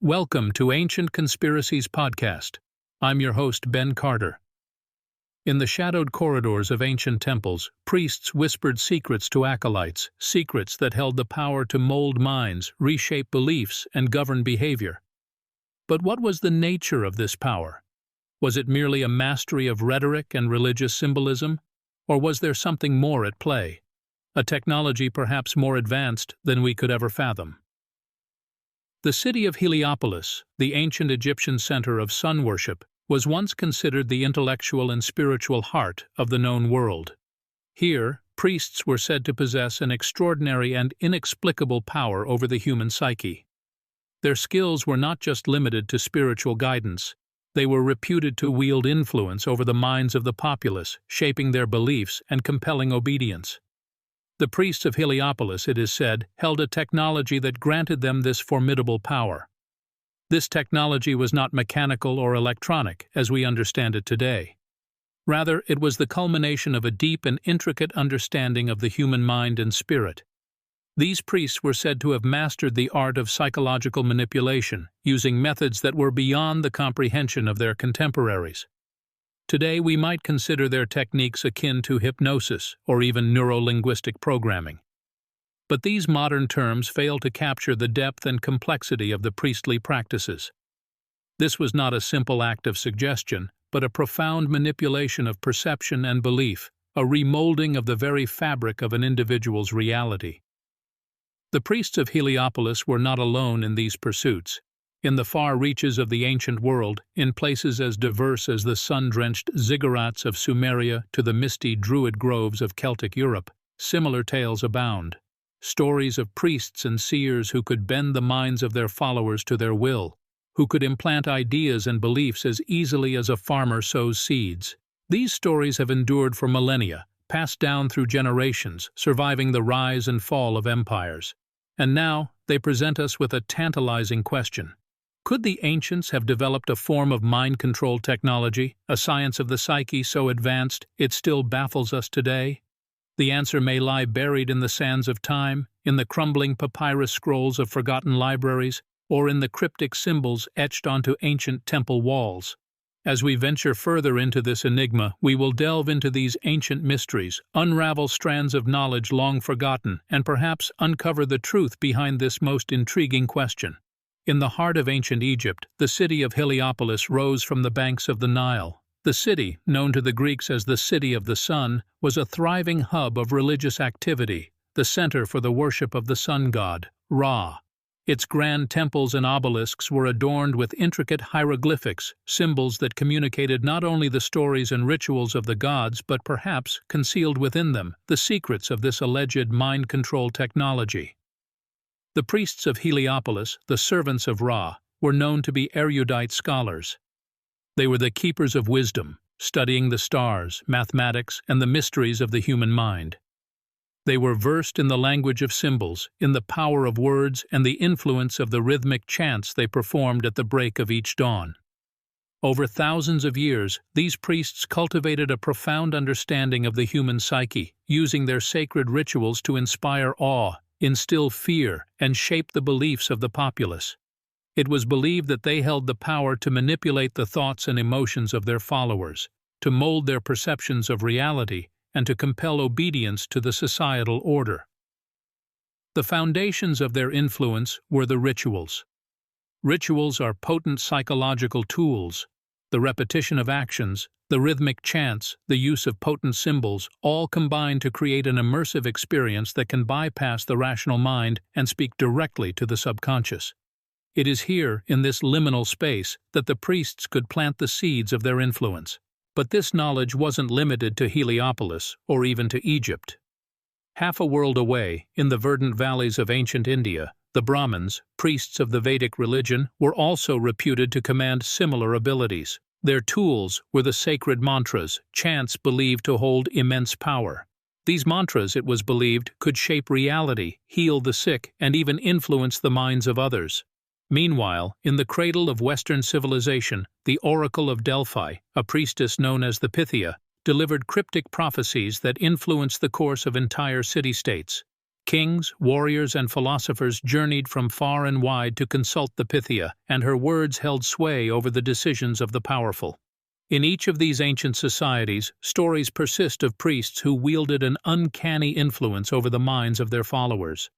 Welcome to Ancient Conspiracies Podcast. I'm your host, Ben Carter. In the shadowed corridors of ancient temples, priests whispered secrets to acolytes, secrets that held the power to mold minds, reshape beliefs, and govern behavior. But what was the nature of this power? Was it merely a mastery of rhetoric and religious symbolism? Or was there something more at play? A technology perhaps more advanced than we could ever fathom. The city of Heliopolis, the ancient Egyptian center of sun worship, was once considered the intellectual and spiritual heart of the known world. Here, priests were said to possess an extraordinary and inexplicable power over the human psyche. Their skills were not just limited to spiritual guidance, they were reputed to wield influence over the minds of the populace, shaping their beliefs and compelling obedience. The priests of Heliopolis, it is said, held a technology that granted them this formidable power. This technology was not mechanical or electronic, as we understand it today. Rather, it was the culmination of a deep and intricate understanding of the human mind and spirit. These priests were said to have mastered the art of psychological manipulation, using methods that were beyond the comprehension of their contemporaries. Today, we might consider their techniques akin to hypnosis or even neuro-linguistic programming. But these modern terms fail to capture the depth and complexity of the priestly practices. This was not a simple act of suggestion, but a profound manipulation of perception and belief, a remolding of the very fabric of an individual's reality. The priests of Heliopolis were not alone in these pursuits. In the far reaches of the ancient world, in places as diverse as the sun-drenched ziggurats of Sumeria to the misty druid groves of Celtic Europe, similar tales abound. Stories of priests and seers who could bend the minds of their followers to their will, who could implant ideas and beliefs as easily as a farmer sows seeds. These stories have endured for millennia, passed down through generations, surviving the rise and fall of empires. And now, they present us with a tantalizing question. Could the ancients have developed a form of mind control technology, a science of the psyche so advanced it still baffles us today? The answer may lie buried in the sands of time, in the crumbling papyrus scrolls of forgotten libraries, or in the cryptic symbols etched onto ancient temple walls. As we venture further into this enigma, we will delve into these ancient mysteries, unravel strands of knowledge long forgotten, and perhaps uncover the truth behind this most intriguing question. In the heart of ancient Egypt, the city of Heliopolis rose from the banks of the Nile. The city, known to the Greeks as the City of the Sun, was a thriving hub of religious activity, the center for the worship of the sun god, Ra. Its grand temples and obelisks were adorned with intricate hieroglyphics, symbols that communicated not only the stories and rituals of the gods but perhaps, concealed within them, the secrets of this alleged mind control technology. The priests of Heliopolis, the servants of Ra, were known to be erudite scholars. They were the keepers of wisdom, studying the stars, mathematics, and the mysteries of the human mind. They were versed in the language of symbols, in the power of words, and the influence of the rhythmic chants they performed at the break of each dawn. Over thousands of years, these priests cultivated a profound understanding of the human psyche, using their sacred rituals to inspire awe, instill fear, and shape the beliefs of the populace. It was believed that they held the power to manipulate the thoughts and emotions of their followers, to mold their perceptions of reality, and to compel obedience to the societal order. The foundations of their influence were the rituals. Rituals are potent psychological tools. The repetition of actions, the rhythmic chants, the use of potent symbols, all combine to create an immersive experience that can bypass the rational mind and speak directly to the subconscious. It is here, in this liminal space, that the priests could plant the seeds of their influence. But this knowledge wasn't limited to Heliopolis or even to Egypt. Half a world away, in the verdant valleys of ancient India, the Brahmins, priests of the Vedic religion, were also reputed to command similar abilities. Their tools were the sacred mantras, chants believed to hold immense power. These mantras, it was believed, could shape reality, heal the sick, and even influence the minds of others. Meanwhile, in the cradle of Western civilization, the Oracle of Delphi, a priestess known as the Pythia, delivered cryptic prophecies that influenced the course of entire city-states. Kings, warriors, and philosophers journeyed from far and wide to consult the Pythia, and her words held sway over the decisions of the powerful. In each of these ancient societies, stories persist of priests who wielded an uncanny influence over the minds of their followers.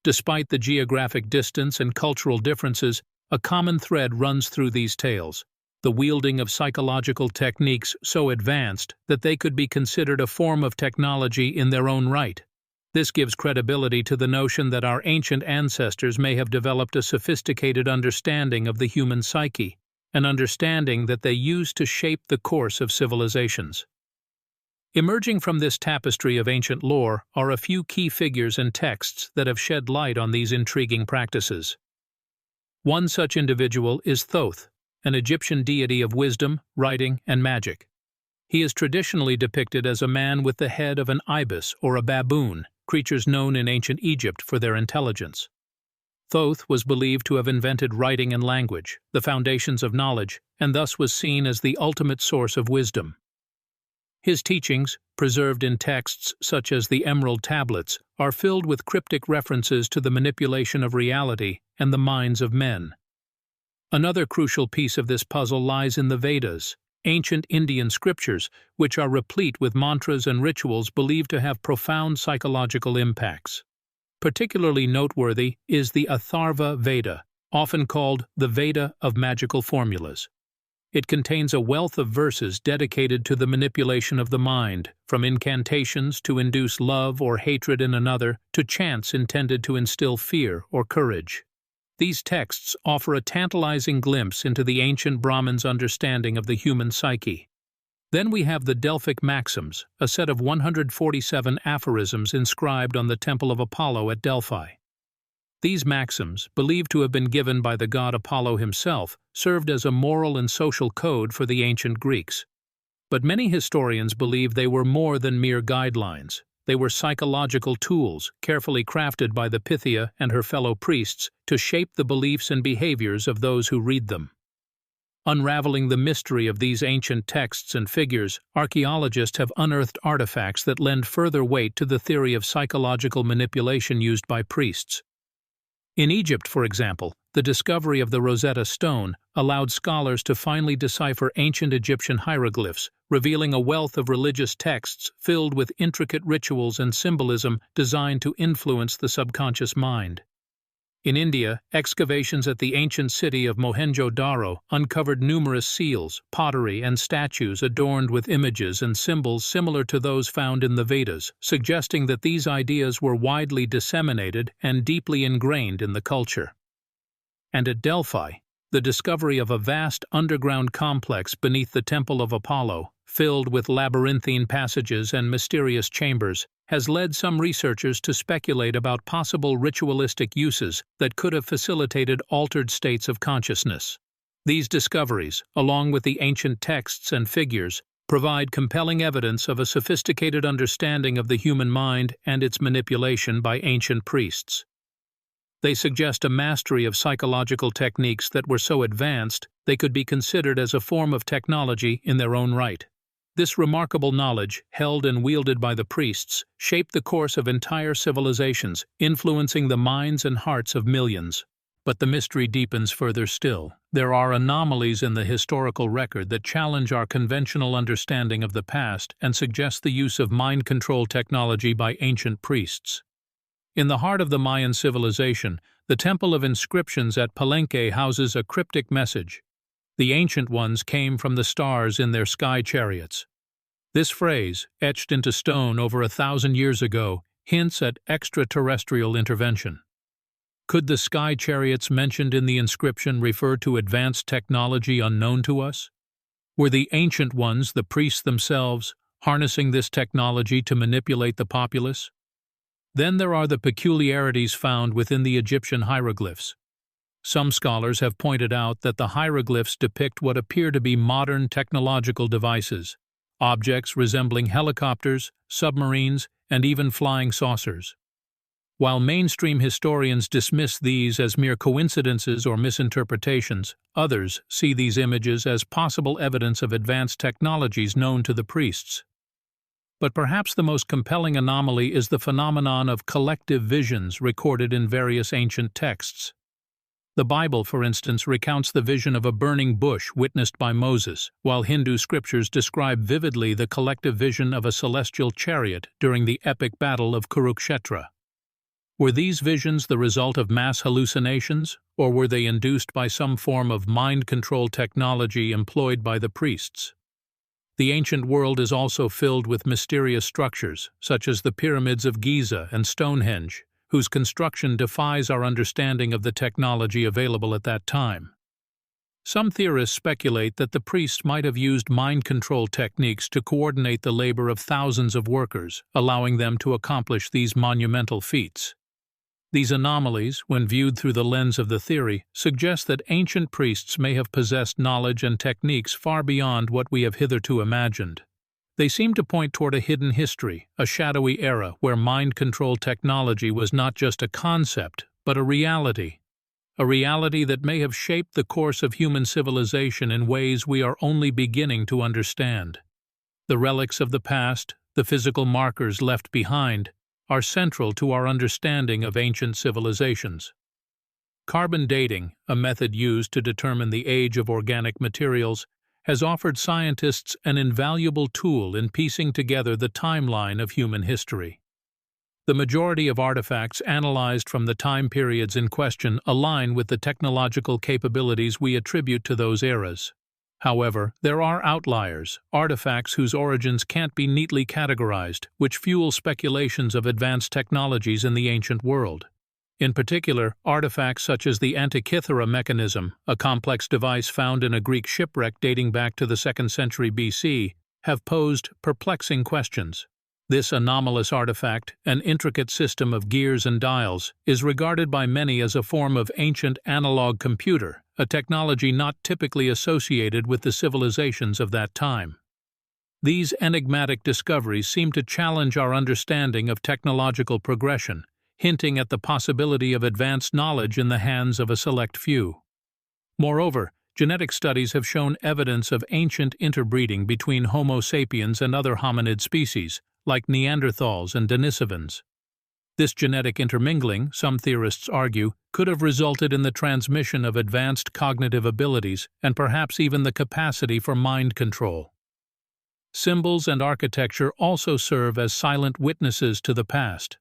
Despite the geographic distance and cultural differences, a common thread runs through these tales: the wielding of psychological techniques so advanced that they could be considered a form of technology in their own right. This gives credibility to the notion that our ancient ancestors may have developed a sophisticated understanding of the human psyche, an understanding that they used to shape the course of civilizations. Emerging from this tapestry of ancient lore are a few key figures and texts that have shed light on these intriguing practices. One such individual is Thoth, an Egyptian deity of wisdom, writing, and magic. He is traditionally depicted as a man with the head of an ibis or a baboon, creatures known in ancient Egypt for their intelligence. Thoth was believed to have invented writing and language, the foundations of knowledge, and thus was seen as the ultimate source of wisdom. His teachings, preserved in texts such as the Emerald Tablets, are filled with cryptic references to the manipulation of reality and the minds of men. Another crucial piece of this puzzle lies in the Vedas, ancient Indian scriptures, which are replete with mantras and rituals believed to have profound psychological impacts. Particularly noteworthy is the Atharva Veda, often called the Veda of magical formulas. It contains a wealth of verses dedicated to the manipulation of the mind, from incantations to induce love or hatred in another to chants intended to instill fear or courage. These texts offer a tantalizing glimpse into the ancient Brahmins' understanding of the human psyche. Then we have the Delphic Maxims, a set of 147 aphorisms inscribed on the Temple of Apollo at Delphi. These maxims, believed to have been given by the god Apollo himself, served as a moral and social code for the ancient Greeks. But many historians believe they were more than mere guidelines. They were psychological tools, carefully crafted by the Pythia and her fellow priests to shape the beliefs and behaviors of those who read them. Unraveling the mystery of these ancient texts and figures, archaeologists have unearthed artifacts that lend further weight to the theory of psychological manipulation used by priests. In Egypt, for example, the discovery of the Rosetta Stone allowed scholars to finally decipher ancient Egyptian hieroglyphs, revealing a wealth of religious texts filled with intricate rituals and symbolism designed to influence the subconscious mind. In India, excavations at the ancient city of Mohenjo-Daro uncovered numerous seals, pottery, and statues adorned with images and symbols similar to those found in the Vedas, suggesting that these ideas were widely disseminated and deeply ingrained in the culture. And at Delphi, the discovery of a vast underground complex beneath the Temple of Apollo, filled with labyrinthine passages and mysterious chambers, has led some researchers to speculate about possible ritualistic uses that could have facilitated altered states of consciousness. These discoveries, along with the ancient texts and figures, provide compelling evidence of a sophisticated understanding of the human mind and its manipulation by ancient priests. They suggest a mastery of psychological techniques that were so advanced they could be considered as a form of technology in their own right. This remarkable knowledge, held and wielded by the priests, shaped the course of entire civilizations, influencing the minds and hearts of millions. But the mystery deepens further still. There are anomalies in the historical record that challenge our conventional understanding of the past and suggest the use of mind control technology by ancient priests. In the heart of the Mayan civilization, the Temple of Inscriptions at Palenque houses a cryptic message. The ancient ones came from the stars in their sky chariots. This phrase, etched into stone over 1,000 years ago, hints at extraterrestrial intervention. Could the sky chariots mentioned in the inscription refer to advanced technology unknown to us? Were the ancient ones, the priests themselves, harnessing this technology to manipulate the populace? Then there are the peculiarities found within the Egyptian hieroglyphs. Some scholars have pointed out that the hieroglyphs depict what appear to be modern technological devices, objects resembling helicopters, submarines, and even flying saucers. While mainstream historians dismiss these as mere coincidences or misinterpretations, others see these images as possible evidence of advanced technologies known to the priests. But perhaps the most compelling anomaly is the phenomenon of collective visions recorded in various ancient texts. The Bible, for instance, recounts the vision of a burning bush witnessed by Moses, while Hindu scriptures describe vividly the collective vision of a celestial chariot during the epic battle of Kurukshetra. Were these visions the result of mass hallucinations, or were they induced by some form of mind control technology employed by the priests? The ancient world is also filled with mysterious structures, such as the pyramids of Giza and Stonehenge, whose construction defies our understanding of the technology available at that time. Some theorists speculate that the priests might have used mind control techniques to coordinate the labor of thousands of workers, allowing them to accomplish these monumental feats. These anomalies, when viewed through the lens of the theory, suggest that ancient priests may have possessed knowledge and techniques far beyond what we have hitherto imagined. They seem to point toward a hidden history, a shadowy era where mind control technology was not just a concept, but a reality that may have shaped the course of human civilization in ways we are only beginning to understand. The relics of the past, the physical markers left behind, are central to our understanding of ancient civilizations. Carbon dating, a method used to determine the age of organic materials, has offered scientists an invaluable tool in piecing together the timeline of human history. The majority of artifacts analyzed from the time periods in question align with the technological capabilities we attribute to those eras. However, there are outliers, artifacts whose origins can't be neatly categorized, which fuel speculations of advanced technologies in the ancient world. In particular, artifacts such as the Antikythera mechanism, a complex device found in a Greek shipwreck dating back to the 2nd century BC, have posed perplexing questions. This anomalous artifact, an intricate system of gears and dials, is regarded by many as a form of ancient analog computer, a technology not typically associated with the civilizations of that time. These enigmatic discoveries seem to challenge our understanding of technological progression, hinting at the possibility of advanced knowledge in the hands of a select few. Moreover, genetic studies have shown evidence of ancient interbreeding between Homo sapiens and other hominid species, like Neanderthals and Denisovans. This genetic intermingling, some theorists argue, could have resulted in the transmission of advanced cognitive abilities and perhaps even the capacity for mind control. Symbols and architecture also serve as silent witnesses to the past.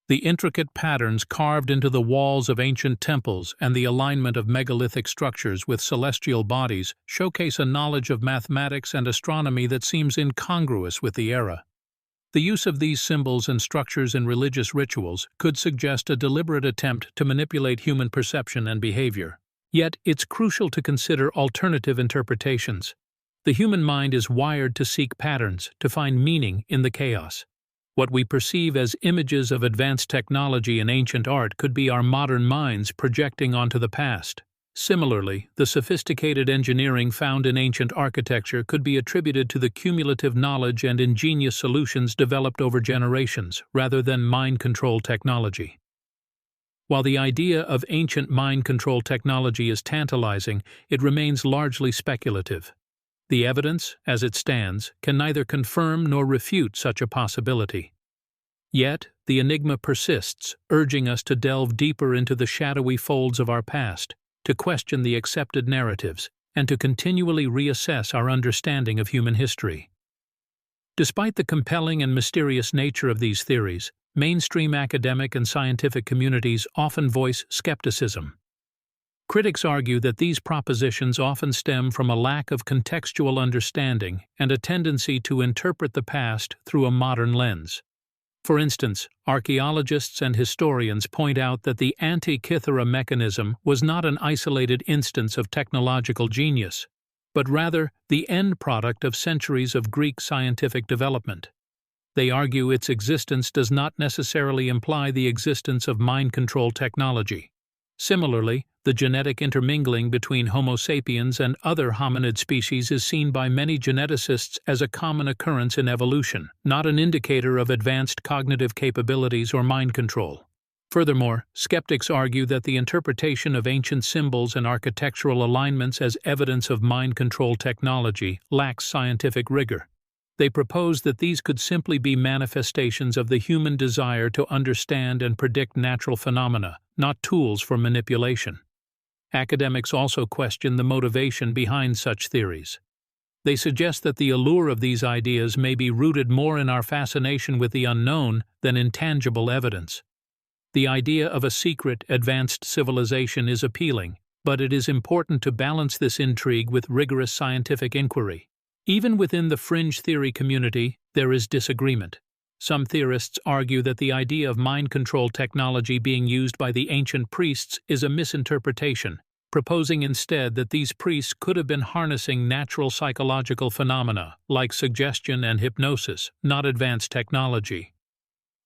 The intricate patterns carved into the walls of ancient temples and the alignment of megalithic structures with celestial bodies showcase a knowledge of mathematics and astronomy that seems incongruous with the era. The use of these symbols and structures in religious rituals could suggest a deliberate attempt to manipulate human perception and behavior. Yet, it's crucial to consider alternative interpretations. The human mind is wired to seek patterns, to find meaning in the chaos. What we perceive as images of advanced technology in ancient art could be our modern minds projecting onto the past. Similarly, the sophisticated engineering found in ancient architecture could be attributed to the cumulative knowledge and ingenious solutions developed over generations, rather than mind control technology. While the idea of ancient mind control technology is tantalizing, it remains largely speculative. The evidence, as it stands, can neither confirm nor refute such a possibility. Yet, the enigma persists, urging us to delve deeper into the shadowy folds of our past, to question the accepted narratives, and to continually reassess our understanding of human history. Despite the compelling and mysterious nature of these theories, mainstream academic and scientific communities often voice skepticism. Critics argue that these propositions often stem from a lack of contextual understanding and a tendency to interpret the past through a modern lens. For instance, archaeologists and historians point out that the Antikythera mechanism was not an isolated instance of technological genius, but rather the end product of centuries of Greek scientific development. They argue its existence does not necessarily imply the existence of mind control technology. Similarly, the genetic intermingling between Homo sapiens and other hominid species is seen by many geneticists as a common occurrence in evolution, not an indicator of advanced cognitive capabilities or mind control. Furthermore, skeptics argue that the interpretation of ancient symbols and architectural alignments as evidence of mind control technology lacks scientific rigor. They propose that these could simply be manifestations of the human desire to understand and predict natural phenomena, not tools for manipulation. Academics also question the motivation behind such theories. They suggest that the allure of these ideas may be rooted more in our fascination with the unknown than in tangible evidence. The idea of a secret, advanced civilization is appealing, but it is important to balance this intrigue with rigorous scientific inquiry. Even within the fringe theory community, there is disagreement. Some theorists argue that the idea of mind control technology being used by the ancient priests is a misinterpretation, proposing instead that these priests could have been harnessing natural psychological phenomena like suggestion and hypnosis, not advanced technology.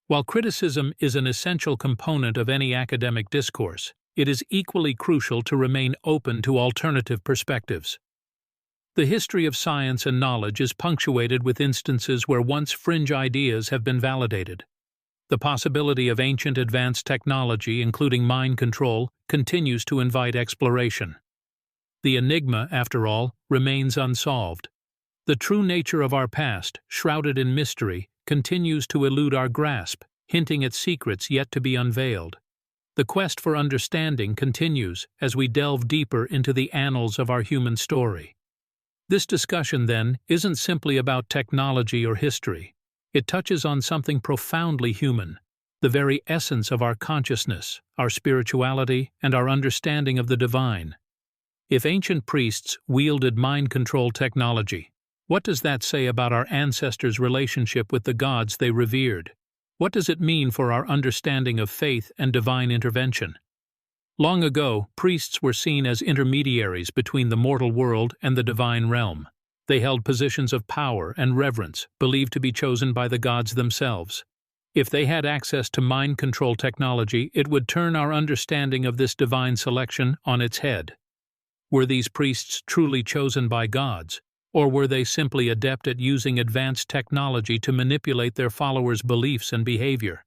While criticism is an essential component of any academic discourse, it is equally crucial to remain open to alternative perspectives. The history of science and knowledge is punctuated with instances where once fringe ideas have been validated. The possibility of ancient advanced technology, including mind control, continues to invite exploration. The enigma, after all, remains unsolved. The true nature of our past, shrouded in mystery, continues to elude our grasp, hinting at secrets yet to be unveiled. The quest for understanding continues as we delve deeper into the annals of our human story. This discussion, then, isn't simply about technology or history. It touches on something profoundly human, the very essence of our consciousness, our spirituality, and our understanding of the divine. If ancient priests wielded mind control technology, what does that say about our ancestors' relationship with the gods they revered? What does it mean for our understanding of faith and divine intervention? Long ago, priests were seen as intermediaries between the mortal world and the divine realm. They held positions of power and reverence, believed to be chosen by the gods themselves. If they had access to mind control technology, it would turn our understanding of this divine selection on its head. Were these priests truly chosen by gods, or were they simply adept at using advanced technology to manipulate their followers' beliefs and behavior?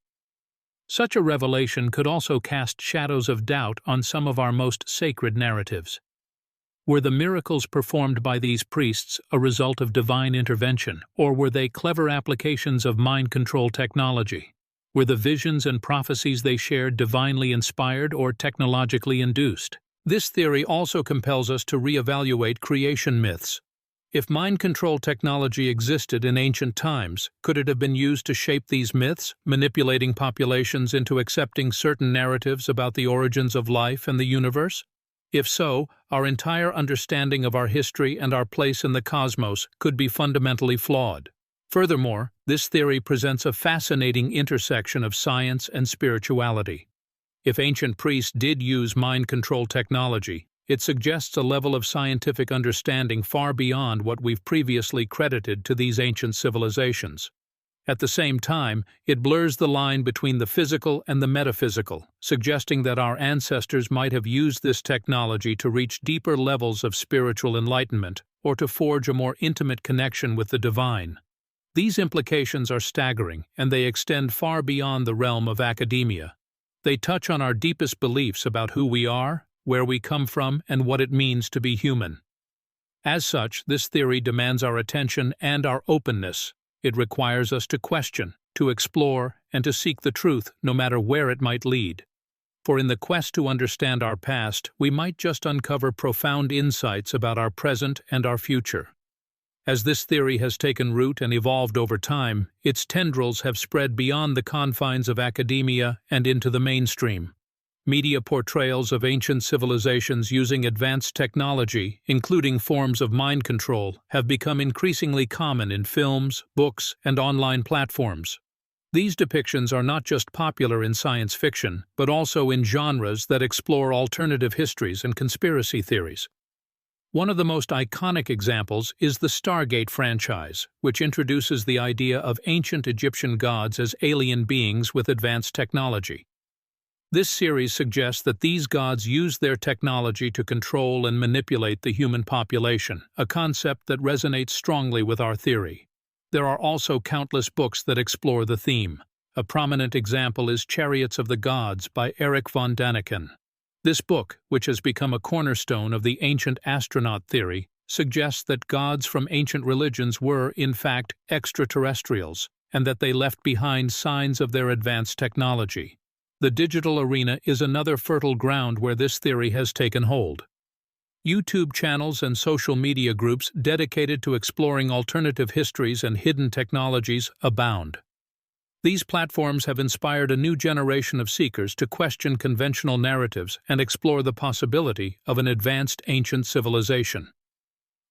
Such a revelation could also cast shadows of doubt on some of our most sacred narratives. Were the miracles performed by these priests a result of divine intervention, or were they clever applications of mind control technology? Were the visions and prophecies they shared divinely inspired or technologically induced? This theory also compels us to reevaluate creation myths. If mind control technology existed in ancient times, could it have been used to shape these myths, manipulating populations into accepting certain narratives about the origins of life and the universe? If so, our entire understanding of our history and our place in the cosmos could be fundamentally flawed. Furthermore, this theory presents a fascinating intersection of science and spirituality. If ancient priests did use mind control technology, it suggests a level of scientific understanding far beyond what we've previously credited to these ancient civilizations. At the same time, it blurs the line between the physical and the metaphysical, suggesting that our ancestors might have used this technology to reach deeper levels of spiritual enlightenment or to forge a more intimate connection with the divine. These implications are staggering, and they extend far beyond the realm of academia. They touch on our deepest beliefs about who we are, where we come from, and what it means to be human. As such, this theory demands our attention and our openness. It requires us to question, to explore, and to seek the truth, no matter where it might lead. For in the quest to understand our past, we might just uncover profound insights about our present and our future. As this theory has taken root and evolved over time, its tendrils have spread beyond the confines of academia and into the mainstream. Media portrayals of ancient civilizations using advanced technology, including forms of mind control, have become increasingly common in films, books, and online platforms. These depictions are not just popular in science fiction, but also in genres that explore alternative histories and conspiracy theories. One of the most iconic examples is the Stargate franchise, which introduces the idea of ancient Egyptian gods as alien beings with advanced technology. This series suggests that these gods use their technology to control and manipulate the human population, a concept that resonates strongly with our theory. There are also countless books that explore the theme. A prominent example is Chariots of the Gods by Erich von Däniken. This book, which has become a cornerstone of the ancient astronaut theory, suggests that gods from ancient religions were, in fact, extraterrestrials, and that they left behind signs of their advanced technology. The digital arena is another fertile ground where this theory has taken hold. YouTube channels and social media groups dedicated to exploring alternative histories and hidden technologies abound. These platforms have inspired a new generation of seekers to question conventional narratives and explore the possibility of an advanced ancient civilization.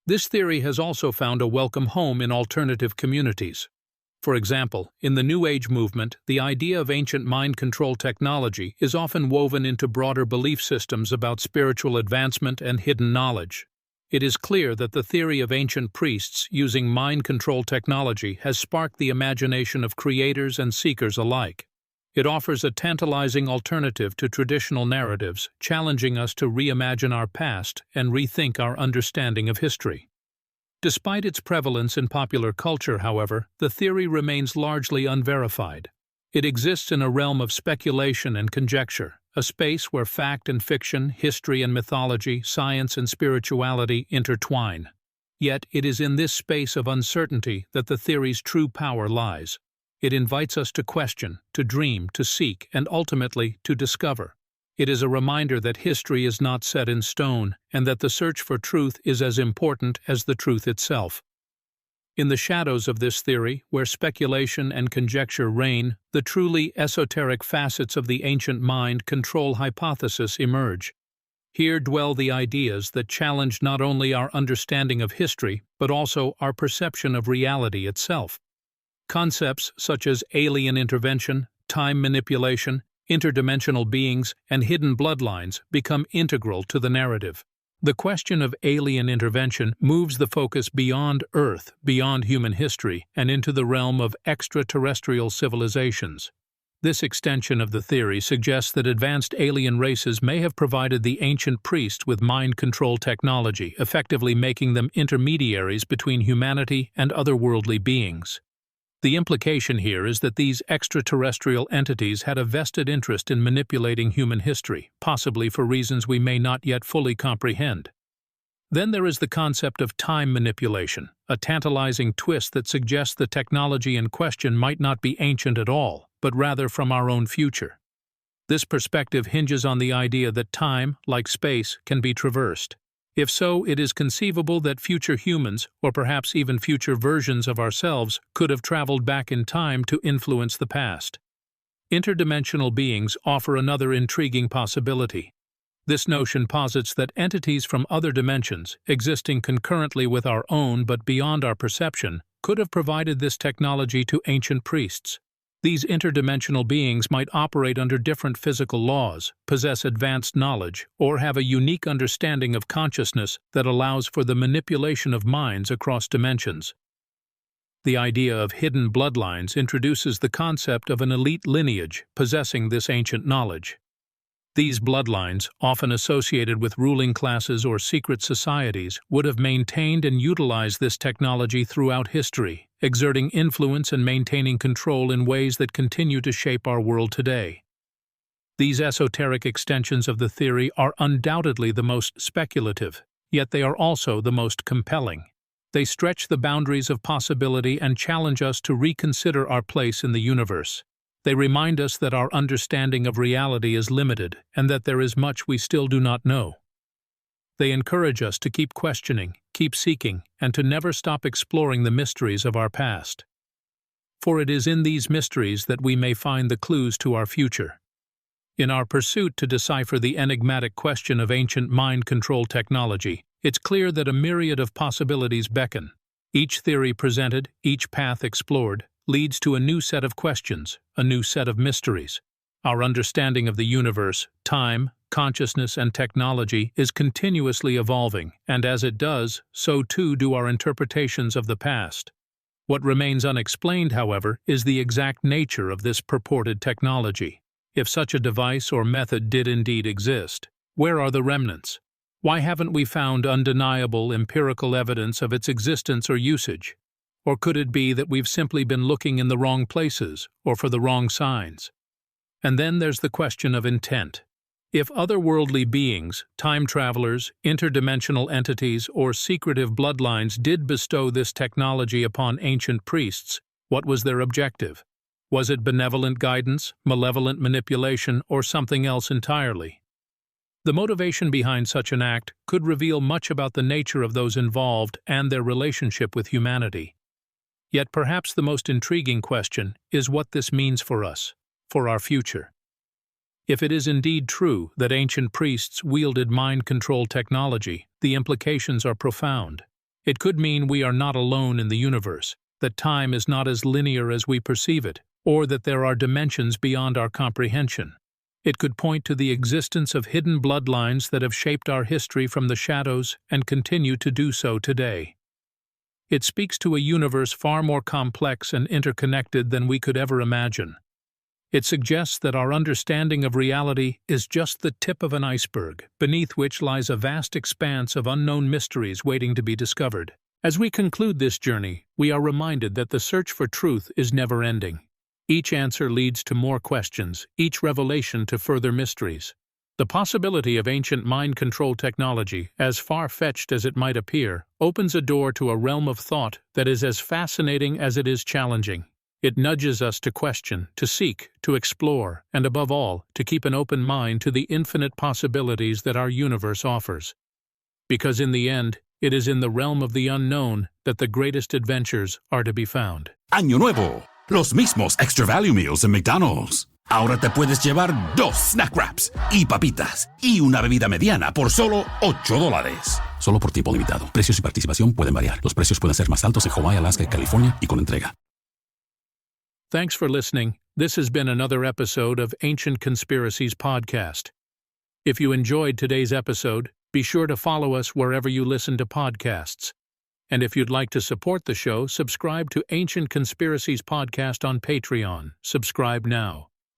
This theory has also found a welcome home in alternative communities. For example, in the New Age movement, the idea of ancient mind control technology is often woven into broader belief systems about spiritual advancement and hidden knowledge. It is clear that the theory of ancient priests using mind control technology has sparked the imagination of creators and seekers alike. It offers a tantalizing alternative to traditional narratives, challenging us to reimagine our past and rethink our understanding of history. Despite its prevalence in popular culture, however, the theory remains largely unverified. It exists in a realm of speculation and conjecture, a space where fact and fiction, history and mythology, science and spirituality intertwine. Yet it is in this space of uncertainty that the theory's true power lies. It invites us to question, to dream, to seek, and ultimately to discover. It is a reminder that history is not set in stone, and that the search for truth is as important as the truth itself. In the shadows of this theory, where speculation and conjecture reign, the truly esoteric facets of the ancient mind control hypothesis emerge. Here dwell the ideas that challenge not only our understanding of history, but also our perception of reality itself. Concepts such as alien intervention, time manipulation, interdimensional beings, and hidden bloodlines become integral to the narrative. The question of alien intervention moves the focus beyond Earth, beyond human history, and into the realm of extraterrestrial civilizations. This extension of the theory suggests that advanced alien races may have provided the ancient priests with mind control technology, effectively making them intermediaries between humanity and otherworldly beings. The implication here is that these extraterrestrial entities had a vested interest in manipulating human history, possibly for reasons we may not yet fully comprehend. Then there is the concept of time manipulation, a tantalizing twist that suggests the technology in question might not be ancient at all, but rather from our own future. This perspective hinges on the idea that time, like space, can be traversed. If so, it is conceivable that future humans, or perhaps even future versions of ourselves, could have traveled back in time to influence the past. Interdimensional beings offer another intriguing possibility. This notion posits that entities from other dimensions, existing concurrently with our own but beyond our perception, could have provided this technology to ancient priests. These interdimensional beings might operate under different physical laws, possess advanced knowledge, or have a unique understanding of consciousness that allows for the manipulation of minds across dimensions. The idea of hidden bloodlines introduces the concept of an elite lineage possessing this ancient knowledge. These bloodlines, often associated with ruling classes or secret societies, would have maintained and utilized this technology throughout history, exerting influence and maintaining control in ways that continue to shape our world today. These esoteric extensions of the theory are undoubtedly the most speculative, yet they are also the most compelling. They stretch the boundaries of possibility and challenge us to reconsider our place in the universe. They remind us that our understanding of reality is limited and that there is much we still do not know. They encourage us to keep questioning, keep seeking, and to never stop exploring the mysteries of our past. For it is in these mysteries that we may find the clues to our future. In our pursuit to decipher the enigmatic question of ancient mind control technology, it's clear that a myriad of possibilities beckon. Each theory presented, each path explored, leads to a new set of questions, a new set of mysteries. Our understanding of the universe, time, consciousness, and technology is continuously evolving, and as it does, so too do our interpretations of the past. What remains unexplained, however, is the exact nature of this purported technology. If such a device or method did indeed exist, where are the remnants? Why haven't we found undeniable empirical evidence of its existence or usage? Or could it be that we've simply been looking in the wrong places or for the wrong signs? And then there's the question of intent. If otherworldly beings, time travelers, interdimensional entities, or secretive bloodlines did bestow this technology upon ancient priests, what was their objective? Was it benevolent guidance, malevolent manipulation, or something else entirely? The motivation behind such an act could reveal much about the nature of those involved and their relationship with humanity. Yet perhaps the most intriguing question is what this means for us, for our future. If it is indeed true that ancient priests wielded mind control technology, the implications are profound. It could mean we are not alone in the universe, that time is not as linear as we perceive it, or that there are dimensions beyond our comprehension. It could point to the existence of hidden bloodlines that have shaped our history from the shadows and continue to do so today. It speaks to a universe far more complex and interconnected than we could ever imagine. It suggests that our understanding of reality is just the tip of an iceberg, beneath which lies a vast expanse of unknown mysteries waiting to be discovered. As we conclude this journey, we are reminded that the search for truth is never-ending. Each answer leads to more questions, each revelation to further mysteries. The possibility of ancient mind control technology, as far-fetched as it might appear, opens a door to a realm of thought that is as fascinating as it is challenging. It nudges us to question, to seek, to explore, and above all, to keep an open mind to the infinite possibilities that our universe offers. Because in the end, it is in the realm of the unknown that the greatest adventures are to be found. Año Nuevo, los mismos Extra Value Meals en McDonald's. Ahora te puedes llevar 2 snack wraps y papitas y una bebida mediana por solo $8. Solo por tiempo limitado. Precios y participación pueden variar. Los precios pueden ser más altos en Hawaii, Alaska y California y con entrega. Thanks for listening. This has been another episode of Ancient Conspiracies Podcast. If you enjoyed today's episode, be sure to follow us wherever you listen to podcasts. And if you'd like to support the show, subscribe to Ancient Conspiracies Podcast on Patreon. Subscribe now.